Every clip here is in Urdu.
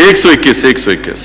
121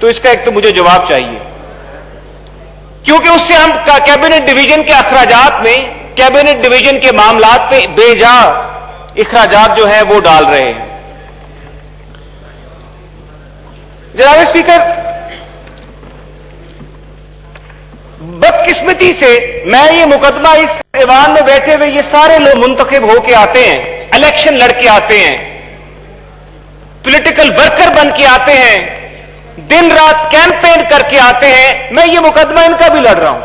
تو اس کا ایک تو مجھے جواب چاہیے، کیونکہ اس سے ہم کیبنٹ ڈویژن کے اخراجات میں، کیبنٹ ڈویژن کے معاملات پہ بے جا اخراجات جو ہیں وہ ڈال رہے ہیں۔ جناب اسپیکر، بدقسمتی سے میں یہ مقدمہ اس ایوان میں بیٹھے ہوئے یہ سارے لوگ منتخب ہو کے آتے ہیں، الیکشن لڑ کے آتے ہیں، پولیٹیکل ورکر بن کے آتے ہیں، دن رات کیمپین کر کے آتے ہیں، میں یہ مقدمہ ان کا بھی لڑ رہا ہوں۔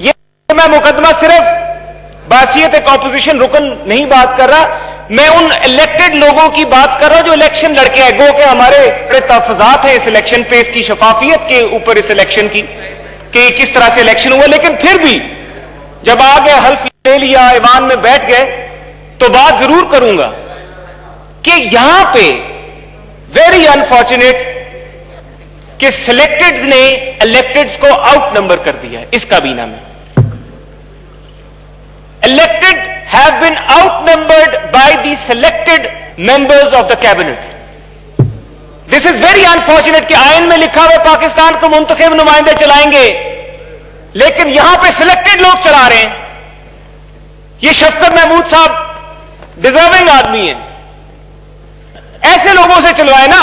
یہ میں مقدمہ صرف بحیثیت ایک اپوزیشن رکن نہیں بات کر رہا، میں ان الیکٹڈ لوگوں کی بات کر رہا ہوں جو الیکشن لڑ کے آئے، گو کہ ہمارے بڑے تحفظات ہیں اس الیکشن پہ، اس کی شفافیت کے اوپر، اس الیکشن کی کہ کس طرح سے الیکشن ہوا، لیکن پھر بھی جب آ گئے، حلف لے لیا، ایوان میں بیٹھ گئے، تو بات ضرور کروں گا کہ یہاں پہ ویری انفارچونیٹ کہ سلیکٹڈ نے الیکٹڈز کو آؤٹ نمبر کر دیا ہے اس کابینہ میں۔ Elected have been outnumbered by the selected members of the cabinet. This is very unfortunate کہ آئین میں لکھا ہوا پاکستان کو منتخب نمائندے چلائیں گے، لیکن یہاں پہ سلیکٹڈ لوگ چلا رہے ہیں۔ یہ شفقت محمود صاحب ڈیزرونگ آدمی ہیں، ایسے لوگوں سے چلوائے نا۔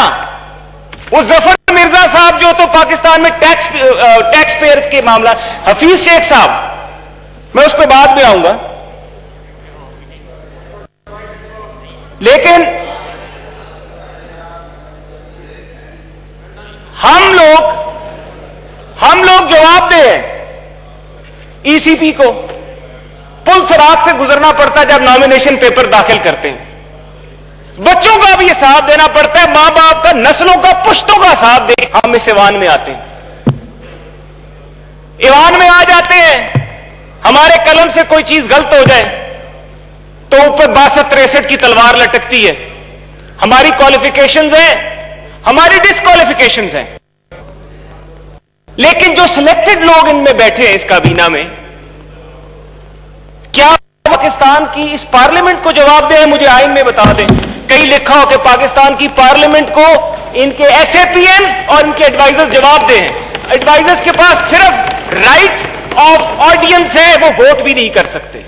وہ ظفر مرزا صاحب جو تو پاکستان میں ٹیکس پیئرز کے معاملہ، حفیظ شیخ صاحب، میں اس پہ بعد میں آؤں گا، لیکن ہم لوگ جواب دیں ای سی پی کو، پل صراط سے گزرنا پڑتا ہے جب نامینیشن پیپر داخل کرتے ہیں، بچوں کا بھی یہ ساتھ دینا پڑتا ہے، ماں باپ کا، نسلوں کا، پشتوں کا ساتھ دے، ہم اس ایوان میں آتے ہیں، ایوان میں آ جاتے ہیں، ہمارے قلم سے کوئی چیز غلط ہو جائے تو اوپر 62-63 کی تلوار لٹکتی ہے، ہماری کوالیفیکیشنز ہیں، ہماری ڈسکوالیفیکیشنز ہیں، لیکن جو سلیکٹڈ لوگ ان میں بیٹھے ہیں اس کابینہ میں، کیا پاکستان کی اس پارلیمنٹ کو جواب دیں؟ مجھے آئین میں بتا دیں، کہیں لکھا ہو کہ پاکستان کی پارلیمنٹ کو ان کے ایس اے پی ایمز اور ان کے ایڈوائزرز جواب دیں؟ ایڈوائزرز کے پاس صرف رائٹ آف آڈینس ہے، وہ ووٹ بھی نہیں کر سکتے،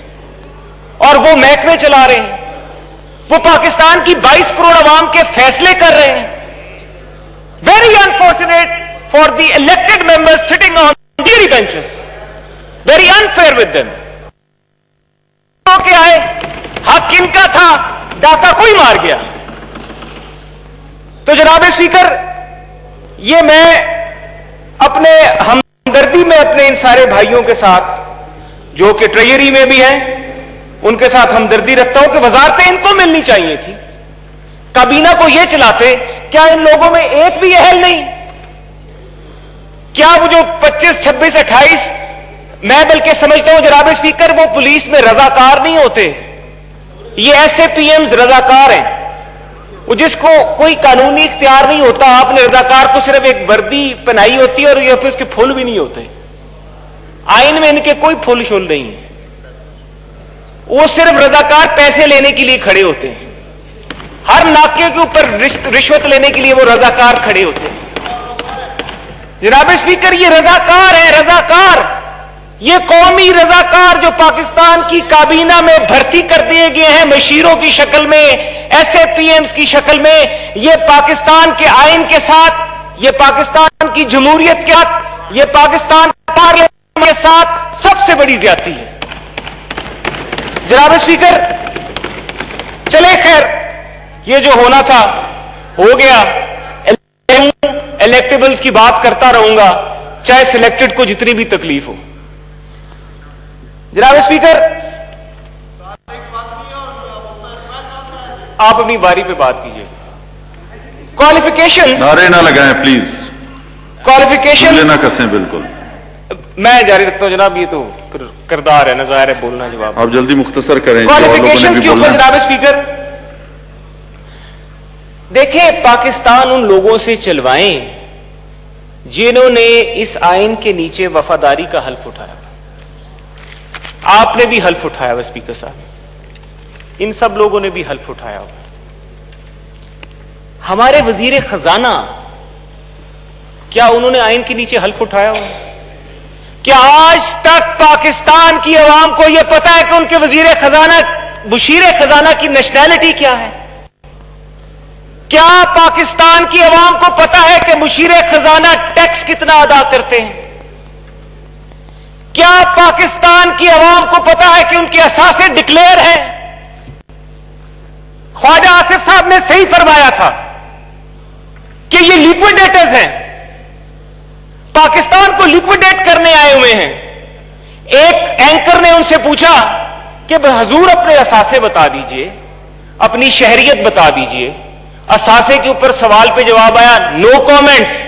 اور وہ محکمے چلا رہے ہیں، وہ پاکستان کی 22 کروڑ عوام کے فیصلے کر رہے ہیں۔ Very unfortunate for the elected members sitting on their benches, very unfair with them. کے آئے، حق ان کا تھا، ڈاکہ کوئی مار گیا۔ تو جناب اسپیکر، یہ میں اپنے ہمدردی میں اپنے ان سارے بھائیوں کے ساتھ جو کہ ٹریجری میں بھی ہیں ان کے ساتھ ہمدردی رکھتا ہوں کہ وزارتیں ان کو ملنی چاہیے تھی، کابینہ کو یہ چلاتے۔ کیا ان لوگوں میں ایک بھی اہل نہیں؟ کیا وہ جو 25, 26, 28، میں بلکہ سمجھتا ہوں جناب اسپیکر وہ پولیس میں رضاکار نہیں ہوتے، یہ ایس اے پی ایمز رضاکار ہیں، وہ جس کو کوئی قانونی اختیار نہیں ہوتا۔ آپ نے رضاکار کو صرف ایک وردی پہنائی ہوتی ہے اور یہ پہ اس کے پھول بھی نہیں ہوتے، آئین میں ان کے کوئی پھول شول نہیں ہے، وہ صرف رضاکار پیسے لینے کے لیے کھڑے ہوتے ہیں، ہر ناکے کے اوپر رشوت لینے کے لیے وہ رضاکار کھڑے ہوتے ہیں۔ جناب اسپیکر، یہ رضاکار ہے، رضاکار، یہ قومی رضاکار جو پاکستان کی کابینہ میں بھرتی کر دیے گئے ہیں مشیروں کی شکل میں، ایس اے پی ایمز کی شکل میں، یہ پاکستان کے آئین کے ساتھ، یہ پاکستان کی جمہوریت کے ساتھ، یہ پاکستان پارلیمنٹ کے ساتھ سب سے بڑی زیادتی ہے۔ جناب اسپیکر، چلے خیر، یہ جو ہونا تھا ہو گیا، الیکٹیبلز کی بات کرتا رہوں گا چاہے سلیکٹڈ کو جتنی بھی تکلیف ہو۔ جناب اسپیکر، آپ اپنی باری پہ بات کیجئے۔ کوالیفیکیشن نعرے نہ لگائیں پلیز، کوالیفیکیشن نہ کسیں، بالکل میں جاری رکھتا ہوں جناب، یہ تو کردار ہے، نظائر ہے، بولنا جواب۔ آپ جلدی مختصر کریں، کوالیفیکیشن کے اوپر جناب اسپیکر دیکھیں، پاکستان ان لوگوں سے چلوائیں جنہوں نے اس آئین کے نیچے وفاداری کا حلف اٹھایا۔ آپ نے بھی حلف اٹھایا ہوا اسپیکر صاحب، ان سب لوگوں نے بھی حلف اٹھایا ہوا۔ ہمارے وزیر خزانہ کیا انہوں نے آئین کے نیچے حلف اٹھایا ہوا؟ کیا آج تک پاکستان کی عوام کو یہ پتا ہے کہ ان کے مشیر خزانہ کی نیشنلٹی کیا ہے؟ کیا پاکستان کی عوام کو پتا ہے کہ مشیر خزانہ ٹیکس کتنا ادا کرتے ہیں؟ کیا پاکستان کی عوام کو پتا ہے کہ ان کے اثاثے ڈکلیئر ہیں؟ خواجہ آصف صاحب نے صحیح فرمایا تھا کہ یہ لیکویڈیٹرز ہیں، پاکستان کو لیکویڈیٹ کرنے آئے ہوئے ہیں۔ ایک اینکر نے ان سے پوچھا کہ حضور اپنے اثاثے بتا دیجئے، اپنی شہریت بتا دیجئے۔ اثاثے کے اوپر سوال پہ جواب آیا نو کامنٹس،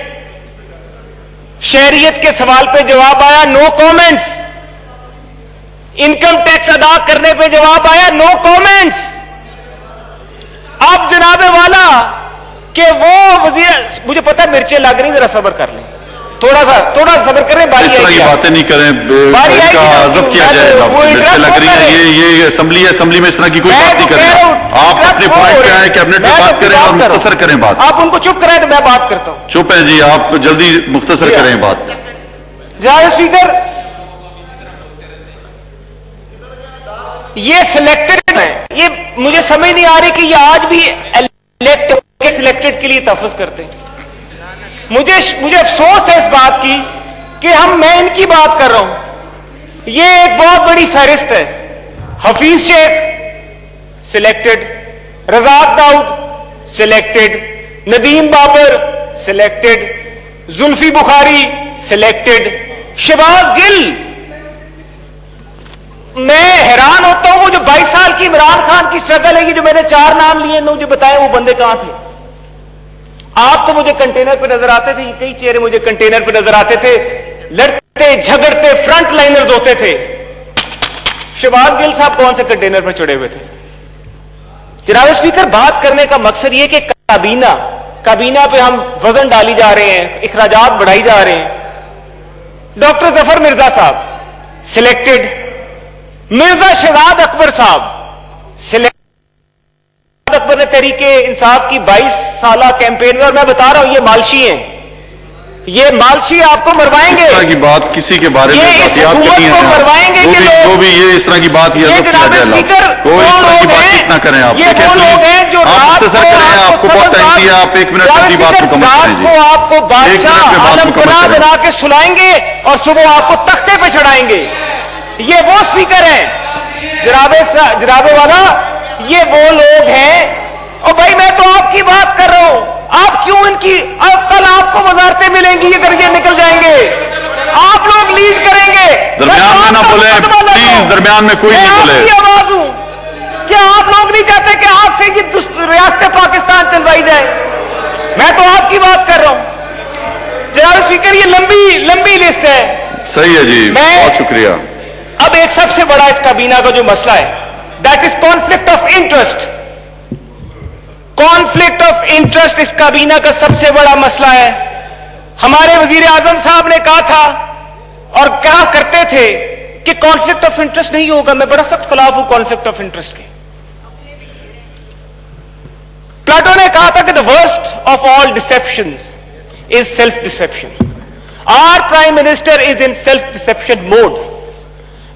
شہریت کے سوال پہ جواب آیا نو کامنٹس، انکم ٹیکس ادا کرنے پہ جواب آیا نو کامنٹس۔ اب جناب والا کہ وہ وزیر، مجھے پتا مرچیں لگ رہی، ذرا صبر کر لیں، تھوڑا سا صبر کریں، باری اس طرح کی باتیں نہیں کریں، اس کا عزف کیا جائے گا۔ مرچیں لگ رہی ہیں، یہ اسمبلی ہے، اسمبلی میں اس طرح کی کوئی بات نہیں کریں۔ آپ اپنے پوائنٹ پہ آئیں، کیبنٹ میں بات کریں اور مختصر کریں بات۔ آپ ان کو چپ کریں تو میں بات کرتا ہوں۔ چپ ہے جی، آپ جلدی مختصر کریں بات۔ جناب اسپیکر، یہ سلیکٹڈ ہے، یہ مجھے سمجھ نہیں آ رہی کہ یہ آج بھی سلیکٹڈ کے لیے تفظ کرتے ہیں۔ مجھے افسوس ہے اس بات کی کہ میں ان کی بات کر رہا ہوں۔ یہ ایک بہت بڑی فہرست ہے۔ حفیظ شیخ سلیکٹڈ، رزاق داؤد selected, Nadeem Babar selected, Zulfi Bukhari selected, Shahbaz گل۔ میں حیران ہوتا ہوں، وہ جو 22 سال کی عمران خان کی سٹرگل ہے، یہ جو میں نے 4 نام لیے، مجھے بتائیں وہ بندے کہاں تھے؟ آپ تو مجھے کنٹینر پہ نظر آتے تھے، کئی چہرے مجھے کنٹینر پہ نظر آتے تھے، لڑتے جھگڑتے فرنٹ لائنرز ہوتے تھے۔ شہباز گل صاحب کون سے کنٹینر پہ چڑھے ہوئے تھے؟ جناب اسپیکر، بات کرنے کا مقصد یہ کہ کابینہ پہ ہم وزن ڈالی جا رہے ہیں، اخراجات بڑھائی جا رہے ہیں۔ ڈاکٹر ظفر مرزا صاحب سلیکٹڈ، مرزا شہزاد اکبر صاحب سلیکٹڈ۔ اکبر نے تحریک انصاف کی 22 سالہ کیمپین میں، اور میں بتا رہا ہوں یہ مالشی ہیں، یہ مالشی آپ کو مروائیں گے۔ اس طرح کی بات کسی کے بارے میں یہ اس حکومت کو مروائیں گے کہ جو بھی یہ اس طرح کی بات یہ جناب اسپیکر کوئی اس طرح کی بات نہ کریں۔ آپ یہ وہ لوگ ہیں جو رات کو آپ کو بہت ٹائم دیا، آپ 1 منٹ اپنی بات کو مکمل رات کو آپ کو بادشاہ عالم پناہ بنا کے سلائیں گے اور صبح آپ کو تختے پہ چڑھائیں گے۔ یہ وہ اسپیکر ہیں جناب والا، یہ وہ لوگ ہیں۔ اور بھائی میں تو آپ کی بات کر رہا ہوں، آپ کیوں ان کی، کل آپ کو وزارتیں ملیں گی اگر یہ نکل جائیں گے، آپ لوگ لیڈ کریں گے۔ درمیان میں نہ بولیں پلیز، درمیان میں کوئی نہیں بولے۔ میں آپ کی آواز ہوں، کیا آپ لوگ نہیں چاہتے کہ آپ سے یہ ریاست پاکستان چلوائی جائے؟ میں تو آپ کی بات کر رہا ہوں جناب اسپیکر، یہ لمبی لسٹ ہے۔ صحیح ہے جی، بہت شکریہ۔ اب ایک سب سے بڑا اس کابینہ کا جو مسئلہ ہے، that is conflict of interest. Conflict of interest اس کابینہ کا سب سے بڑا مسئلہ ہے۔ ہمارے وزیر اعظم صاحب نے کہا تھا اور کہا کرتے تھے کہ کانفلکٹ آف انٹرسٹ نہیں ہوگا۔ میں بڑا سخت خلاف ہوں کانفلکٹ آف انٹرسٹ کے۔ پلاٹو نے کہا تھا کہ the worst of all deceptions is self-deception. Our Prime Minister is in self-deception mode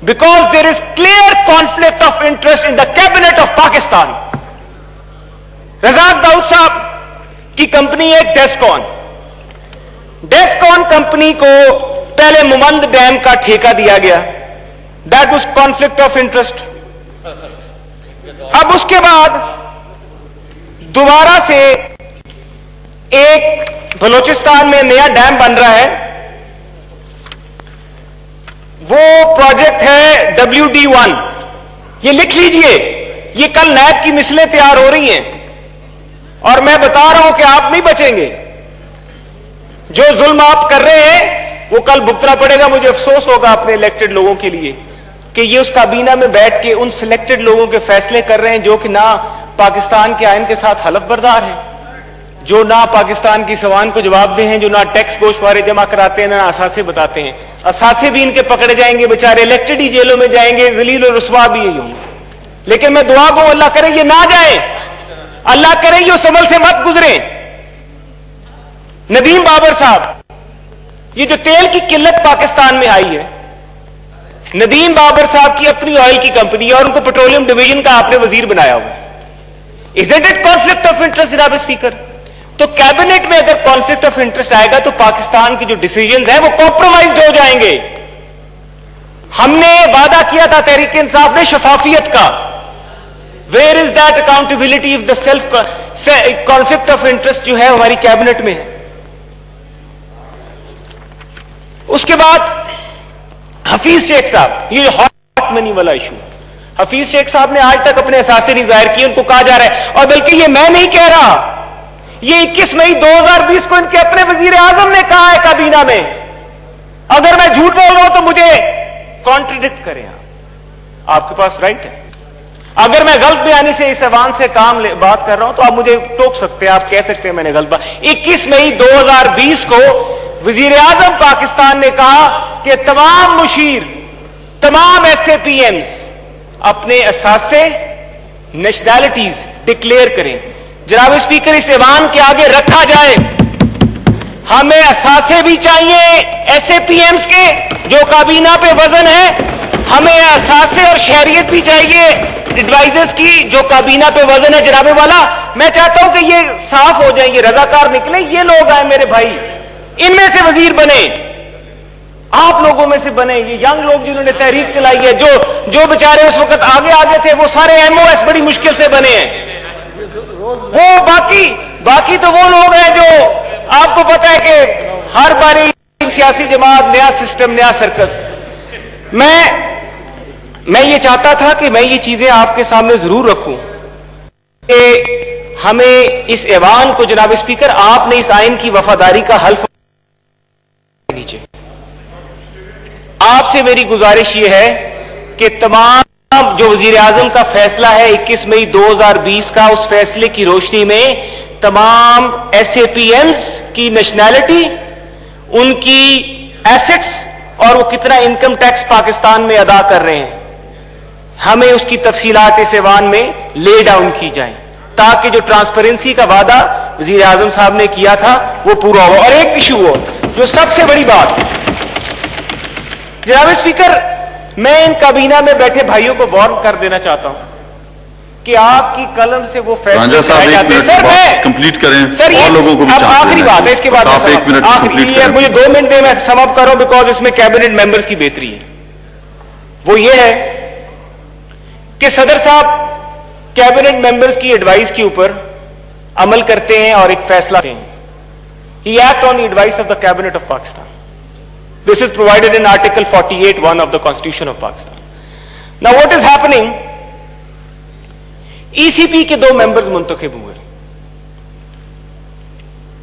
because there is clear conflict of interest in the cabinet of Pakistan. رزاق داؤد صاحب کی کمپنی ایک ڈیسکون کمپنی کو پہلے ممند ڈیم کا ٹھیکہ دیا گیا، that was conflict of interest. اب اس کے بعد دوبارہ سے ایک بلوچستان میں نیا ڈیم بن رہا ہے، وہ پروجیکٹ ہے WD1۔ یہ لکھ لیجئے، یہ کل نیب کی مثلیں تیار ہو رہی ہیں اور میں بتا رہا ہوں کہ آپ نہیں بچیں گے۔ جو ظلم آپ کر رہے ہیں وہ کل بھگتنا پڑے گا۔ مجھے افسوس ہوگا اپنے الیکٹڈ لوگوں کے لیے کہ یہ اس کابینہ میں بیٹھ کے ان سلیکٹڈ لوگوں کے فیصلے کر رہے ہیں جو کہ نہ پاکستان کے آئین کے ساتھ حلف بردار ہیں، جو نہ پاکستان کی سوان کو جواب دہ ہیں، جو نہ ٹیکس گوشوارے جمع کراتے ہیں، نہ اثاثے بتاتے ہیں۔ اثاثے بھی ان کے پکڑے جائیں گے، بیچارے الیکٹڈ ہی جیلوں میں جائیں گے، ذلیل و رسوا بھی یہی ہوں گے۔ لیکن میں دعا کو اللہ کرے یہ نہ جائیں، اللہ کرے یہ اس عمل سے مت گزریں۔ ندیم بابر صاحب یہ جو تیل کی قلت پاکستان میں آئی ہے، ندیم بابر صاحب کی اپنی آئل کی کمپنی اور ان کو پیٹرولیم ڈویژن کا آپ نے وزیر بنایا ہوا ہے. Isn't it conflict of interest جناب اسپیکر؟ تو کیبنٹ میں اگر کانفلکٹ آف انٹرسٹ آئے گا تو پاکستان کے جو ڈیسیجنز ہیں وہ کمپرومائزڈ ہو جائیں گے. ہم نے وعدہ کیا تھا تحریک انصاف نے شفافیت کا. Where is that accountability of the self conflict of interest جو ہے ہماری کیبنٹ میں ہے. اس کے بعد حفیظ شیخ صاحب، یہ ہاٹ منی والا ایشو، حفیظ شیخ صاحب نے آج تک اپنے اثاثے نہیں ظاہر کیے. ان کو کہا جا رہا ہے، اور بلکہ یہ میں نہیں کہہ رہا، یہ 21 مئی 2020 کو ان کے اپنے وزیر اعظم نے کہا ہے کابینہ میں. اگر میں جھوٹ بول رہا ہوں تو مجھے کانٹرڈکٹ کریں. آپ کے پاس رائٹ ہے. اگر میں غلط بیانی سے اس ایوان سے بات کر رہا ہوں تو آپ مجھے ٹوک سکتے ہیں، آپ کہہ سکتے ہیں میں نے غلط بات. 21 مئی 2020 کو وزیر اعظم پاکستان نے کہا کہ تمام مشیر، تمام ایس اے پی ایمز اپنے اثاثے نیشنلٹیز ڈکلیئر کریں. جناب اسپیکر، اس ایوان کے آگے رکھا جائے، ہمیں اثاثے بھی چاہیے ایس اے پی ایمز کے جو کابینہ پہ وزن ہے، ہمیں اثاثے اور شہریت بھی چاہیے ایڈوائزرز کی جو کابینہ پہ وزن ہے. جناب والا، میں چاہتا ہوں کہ یہ صاف ہو جائیں، یہ رضاکار نکلیں، یہ لوگ آئے میرے بھائی، ان میں سے وزیر بنے، آپ لوگوں میں سے بنے. یہ ینگ لوگ جنہوں نے تحریک چلائی ہے، جو بیچارے اس وقت آگے تھے، وہ سارے ایم او ایس بڑی مشکل سے بنے ہیں. وہ باقی تو وہ لوگ ہیں جو آپ کو پتا ہے کہ ہر باری سیاسی جماعت، نیا سسٹم، نیا سرکس. میں یہ چاہتا تھا کہ میں یہ چیزیں آپ کے سامنے ضرور رکھوں کہ ہمیں اس ایوان کو، جناب اسپیکر، آپ نے اس آئین کی وفاداری کا حلف نیچے. آپ سے میری گزارش یہ ہے کہ تمام جو وزیر اعظم کا فیصلہ ہے 21 مئی 2020 کا، اس فیصلے کی روشنی میں تمام ایس اے پی ایمز کی نیشنلٹی، ان کی ایسٹس اور وہ کتنا انکم ٹیکس پاکستان میں ادا کر رہے ہیں، ہمیں اس کی تفصیلات اس ایوان میں لے ڈاؤن کی جائیں تاکہ جو ٹرانسپیرنسی کا وعدہ وزیر اعظم صاحب نے کیا تھا وہ پورا ہو. اور ایک ایشو ہو جو سب سے بڑی بات، جناب اسپیکر، میں ان کابینہ میں بیٹھے بھائیوں کو وارن کر دینا چاہتا ہوں کہ آپ کی قلم سے وہ فیصلے کرائے جاتے ہیں. سر میں کمپلیٹ کریں، سر اور لوگوں کو بھی اب آخری بات ہے، اس کے بعد مجھے 2 منٹ دیں، میں سم اپ کر رہا ہوں بیکاز اس میں کیبنٹ ممبرز کی بہتری ہے. وہ یہ ہے کہ صدر صاحب کیبنٹ ممبرز کی ایڈوائس کے اوپر عمل کرتے ہیں اور ایک فیصلہ کرتے ہیں. He act on the advice of the Cabinet of Pakistan. This is provided in Article 48(1) of the Constitution of Pakistan. Now what is happening? ECP کے 2 ممبرز منتخب ہوئے،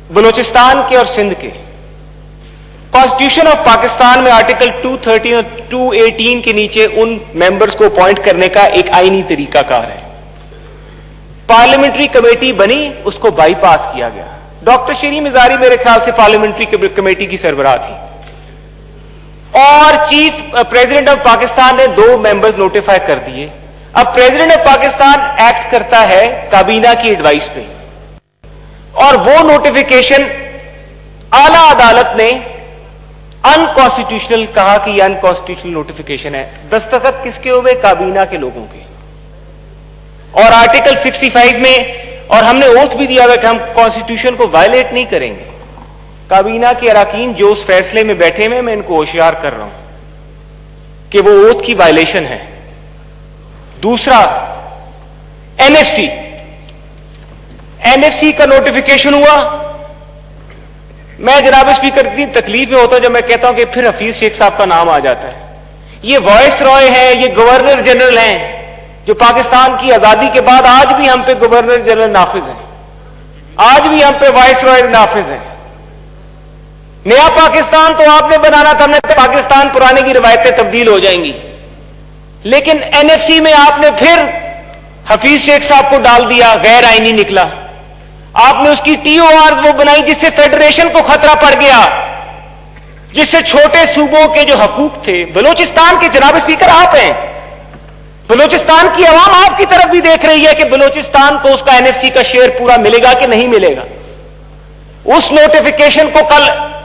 بلوچستان کے اور سندھ کے. کانسٹیٹیوشن آف پاکستان میں آرٹیکل 213 اور 218 کے نیچے ان ممبرز کو اپوائنٹ کرنے کا ایک آئینی طریقہ کار ہے. پارلیمنٹری کمیٹی بنی، اس کو بائی پاس کیا گیا. ڈاکٹر شیرین مزاری میرے خیال سے پارلیمنٹری کمیٹی کی سربراہ تھی، اور چیف پریزیڈنٹ آف پاکستان نے 2 ممبرز نوٹیفائی کر دیے. اب پریزیڈنٹ آف پاکستان ایکٹ کرتا ہے کابینہ کی ایڈوائس پہ، اور وہ نوٹیفیکیشن اعلی عدالت نے انکانسٹیٹیوشنل کہا کہ یہ انکانسٹیٹیوشنل نوٹیفیکیشن ہے. دستخط کس کے ہوئے؟ کابینہ کے لوگوں کے. اور آرٹیکل 65 میں، اور ہم نے اوتھ بھی دیا ہوا کہ ہم کانسٹیٹیوشن کو وائلیٹ نہیں کریں گے. کابینہ کے اراکین جو اس فیصلے میں بیٹھے ہوئے، میں ان کو ہوشیار کر رہا ہوں کہ وہ اوتھ کی وائلیشن ہے. دوسرا، این ایف سی کا نوٹیفیکیشن ہوا. میں جناب اسپیکر اتنی تکلیف میں ہوتا ہوں جب میں کہتا ہوں کہ پھر حفیظ شیخ صاحب کا نام آ جاتا ہے. یہ وائس رائے ہیں، یہ گورنر جنرل ہیں جو پاکستان کی آزادی کے بعد آج بھی ہم پہ گورنر جنرل نافذ ہیں، آج بھی ہم پہ وائس رائے نافذ ہیں. نیا پاکستان تو آپ نے بنانا تھا، ہم نے پاکستان پرانے کی روایتیں تبدیل ہو جائیں گی. لیکن این ایف سی میں آپ نے پھر حفیظ شیخ صاحب کو ڈال دیا، غیر آئینی نکلا. آپ نے اس کی ٹی او آرز وہ بنائی جس سے فیڈریشن کو خطرہ پڑ گیا، جس سے چھوٹے صوبوں کے جو حقوق تھے، بلوچستان کے، جناب اسپیکر آپ ہیں، بلوچستان کی عوام آپ کی طرف بھی دیکھ رہی ہے کہ بلوچستان کو اس کا این ایف سی کا شیئر پورا ملے گا کہ نہیں ملے گا. اس نوٹیفیکیشن کو کل